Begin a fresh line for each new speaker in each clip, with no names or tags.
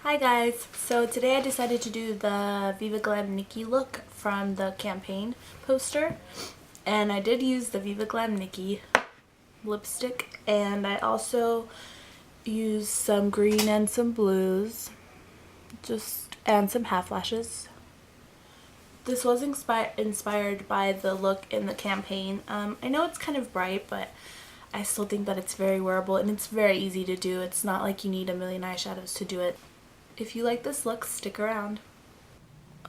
Hi guys, so today I decided to do the Viva Glam Nicki look from the campaign poster, and I did use the Viva Glam Nicki lipstick, and I also used some green and some blues, and some half lashes. This was inspired by the look in the campaign. I know it's kind of bright, but I still think that it's very wearable and it's very easy to do. It's not like you need a million eyeshadows to do it. If you like this look, stick around.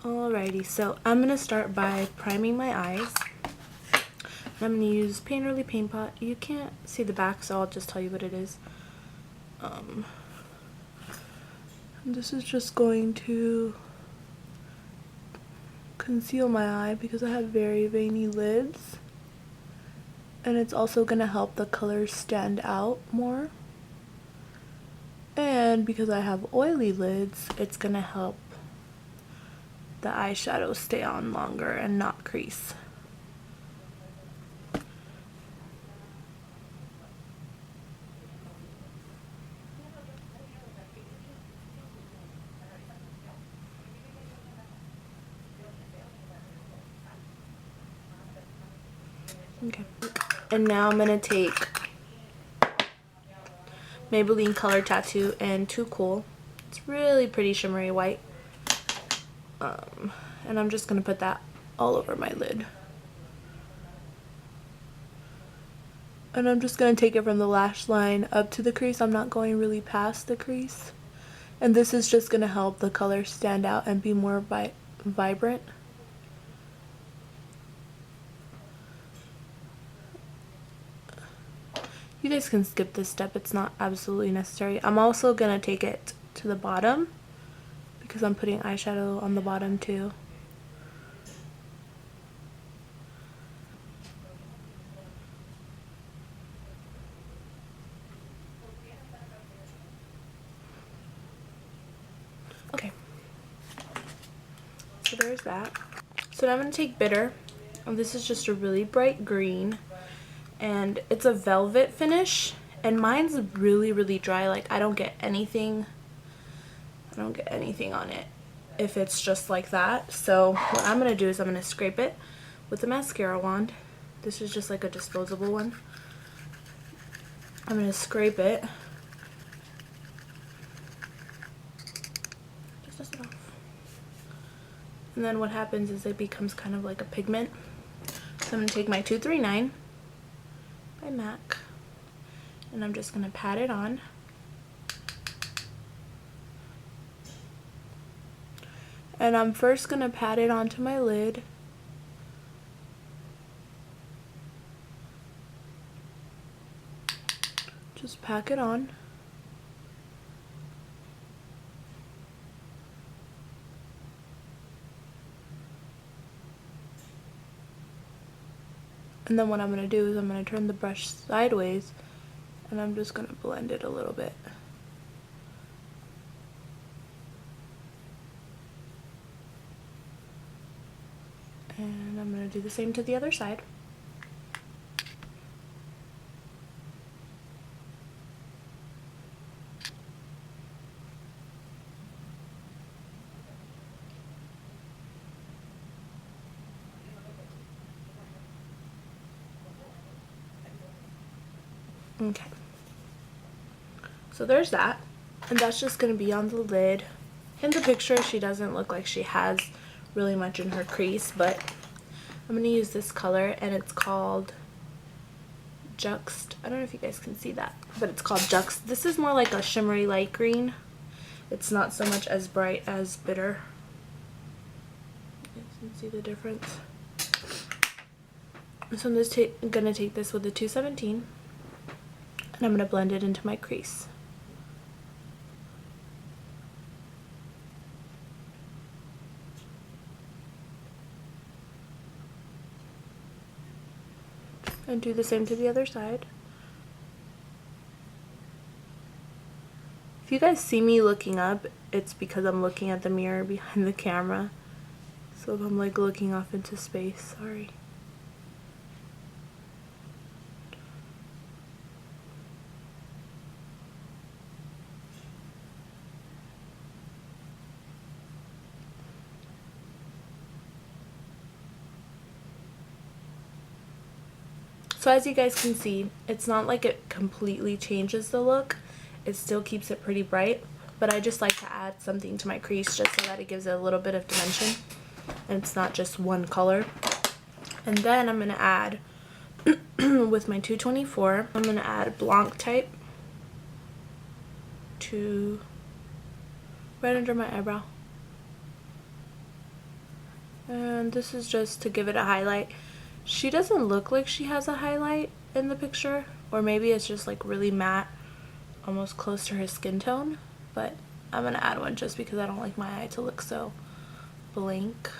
Alrighty, so I'm going to start by priming my eyes. I'm going to use Painterly Paint Pot. You can't see the back, so I'll just tell you what it is. This is just going to conceal my eye because I have very veiny lids. And it's also going to help the colors stand out more. And because I have oily lids, it's going to help the eyeshadow stay on longer and not crease. Okay. And now I'm going to take Maybelline Color Tattoo and Too Cool. It's really pretty shimmery white. And I'm just going to put that all over my lid. And I'm just going to take it from the lash line up to the crease. I'm not going really past the crease. And this is just going to help the color stand out and be more vibrant. You guys can skip this step, it's not absolutely necessary. I'm also going to take it to the bottom because I'm putting eyeshadow on the bottom too. Okay, so there's that. So now I'm going to take Bitter, and this is just a really bright green, and it's a velvet finish, and mine's really dry. Like I don't get anything on it if it's just like that. So what I'm going to do is I'm going to scrape it with the mascara wand. This is just like a disposable one. I'm going to scrape it. Just dust it off. And then what happens is it becomes kind of like a pigment. So I'm going to take my 239 by MAC, and I'm just going to pat it on. And I'm first going to pat it onto my lid. Just pack it on. And then what I'm going to do is I'm going to turn the brush sideways, and I'm just going to blend it a little bit. And I'm going to do the same to the other side. Okay, so there's that, and that's just going to be on the lid. In the picture she doesn't look like she has really much in her crease, but I'm going to use this color, and it's called Juxt. I don't know if you guys can see that, but it's called Juxt. This is more like a shimmery light green. It's not so much as bright as Bitter. You guys can see the difference. So I'm just going to take this with the 217. And I'm going to blend it into my crease. And do the same to the other side. If you guys see me looking up, it's because I'm looking at the mirror behind the camera. So if I'm like looking off into space, sorry. So as you guys can see, it's not like it completely changes the look. It still keeps it pretty bright, but I just like to add something to my crease just so that it gives it a little bit of dimension and it's not just one color. And then I'm going to add, with my 224, I'm going to add Blanc type to right under my eyebrow. And this is just to give it a highlight. She doesn't look like she has a highlight in the picture, or maybe it's just like really matte, almost close to her skin tone, but I'm going to add one just because I don't like my eye to look so blank.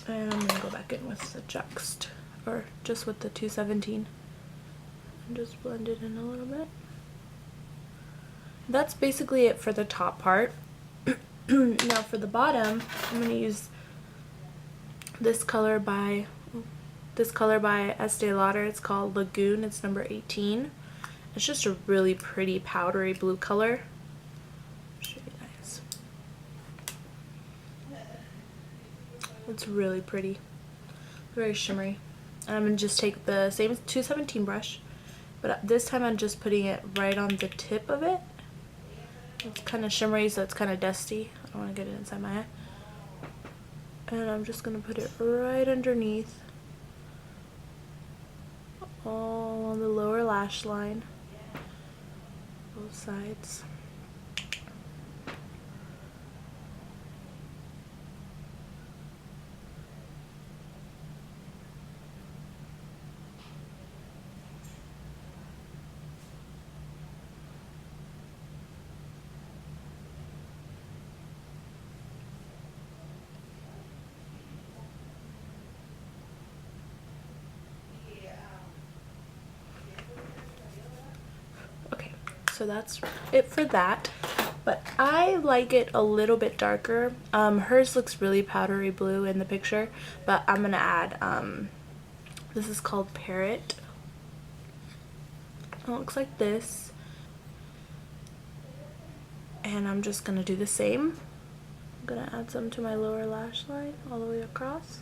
And I'm going to go back in with the Juxt, or just with the 217, and just blend it in a little bit. That's basically it for the top part. Now for the bottom, I'm going to use this color by Estee Lauder. It's called Lagoon. It's number 18. It's just a really pretty powdery blue color. I'll show you guys. It's really pretty, very shimmery. And I'm going to just take the same 217 brush, but this time I'm just putting it right on the tip of it. It's kind of shimmery, so it's kind of dusty. I don't want to get it inside my eye. And I'm just going to put it right underneath, all on the lower lash line, both sides. So that's it for that, but I like it a little bit darker. Hers looks really powdery blue in the picture, but I'm gonna add this is called Parrot. It looks like this, and I'm just gonna do the same. I'm gonna add some to my lower lash line all the way across,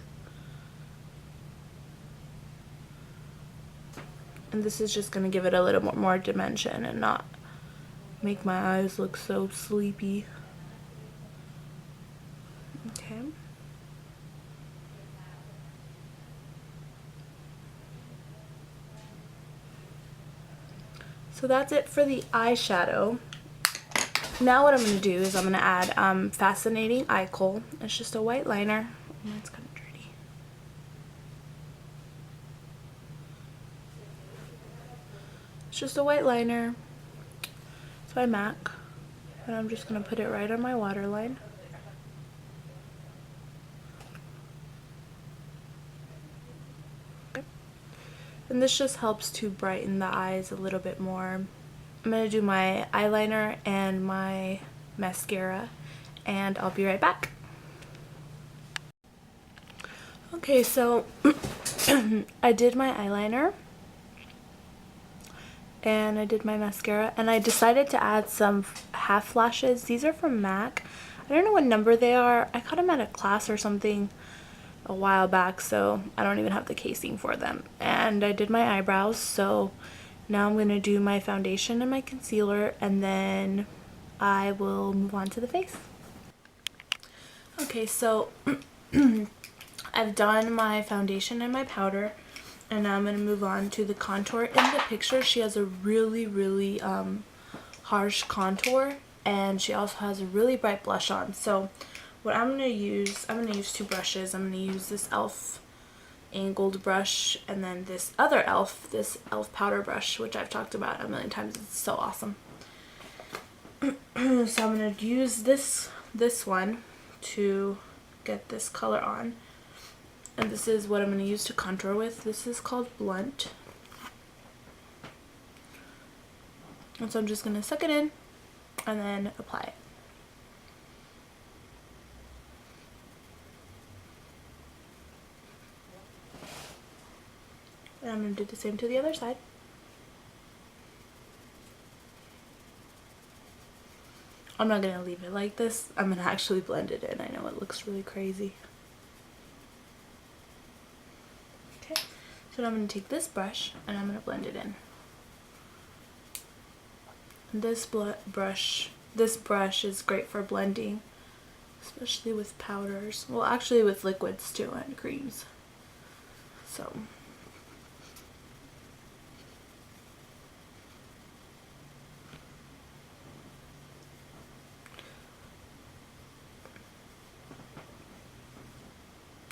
and this is just gonna give it a little more dimension and not make my eyes look so sleepy. Okay. So that's it for the eyeshadow. Now what I'm going to do is I'm going to add Fascinating Eye Kohl. It's just a white liner. Oh, it's kind of dirty. It's just a white liner. It's by MAC, and I'm just going to put it right on my waterline. Okay. And this just helps to brighten the eyes a little bit more. I'm going to do my eyeliner and my mascara, and I'll be right back. Okay, so I did my eyeliner and I did my mascara, and I decided to add some half lashes. These are from MAC. I don't know what number they are. I got them at a class or something a while back, so I don't even have the casing for them. And I did my eyebrows, so now I'm going to do my foundation and my concealer, and then I will move on to the face. Okay, so I've done my foundation and my powder, and now I'm going to move on to the contour. In the picture, she has a really harsh contour, and she also has a really bright blush on. So what I'm going to use two brushes. I'm going to use this e.l.f. angled brush, and then this other this e.l.f. powder brush, which I've talked about a million times. It's so awesome. So I'm going to use this one to get this color on. And this is what I'm going to use to contour with. This is called Blanc. And so I'm just going to suck it in and then apply it. And I'm going to do the same to the other side. I'm not going to leave it like this. I'm going to actually blend it in. I know it looks really crazy. Okay, so now I'm going to take this brush and I'm going to blend it in. This brush is great for blending, especially with powders. Well, actually with liquids too and creams. So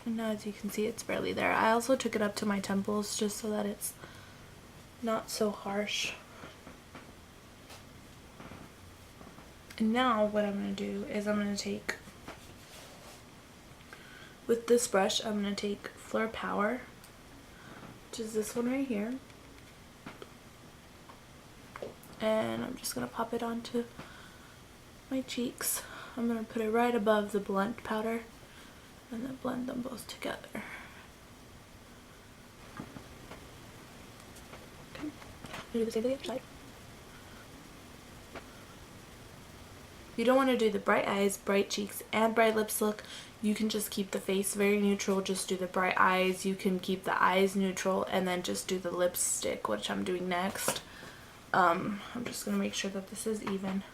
and now as you can see, it's barely there. I also took it up to my temples just so that it's not so harsh. And now what I'm going to do is I'm going to take, with this brush, I'm going to take Fleur Power, which is this one right here. And I'm just going to pop it onto my cheeks. I'm going to put it right above the Blanc powder and then blend them both together. Okay, do the same to the other side. You don't want to do the bright eyes, bright cheeks, and bright lips look. You can just keep the face very neutral, just do the bright eyes. You can keep the eyes neutral and then just do the lipstick, which I'm doing next. I'm just going to make sure that this is even.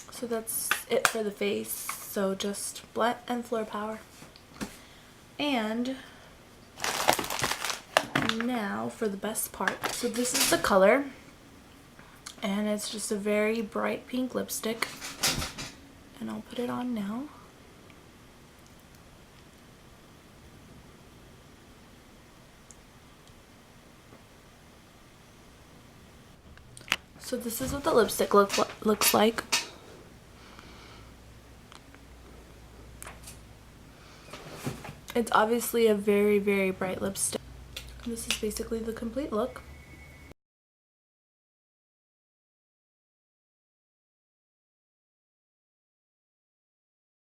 So that's it for the face. So just Blanc and Fleur Power. And now for the best part. So this is the color, and it's just a very bright pink lipstick, and I'll put it on now. So this is what the lipstick looks like. It's obviously a very, very bright lipstick. This is basically the complete look.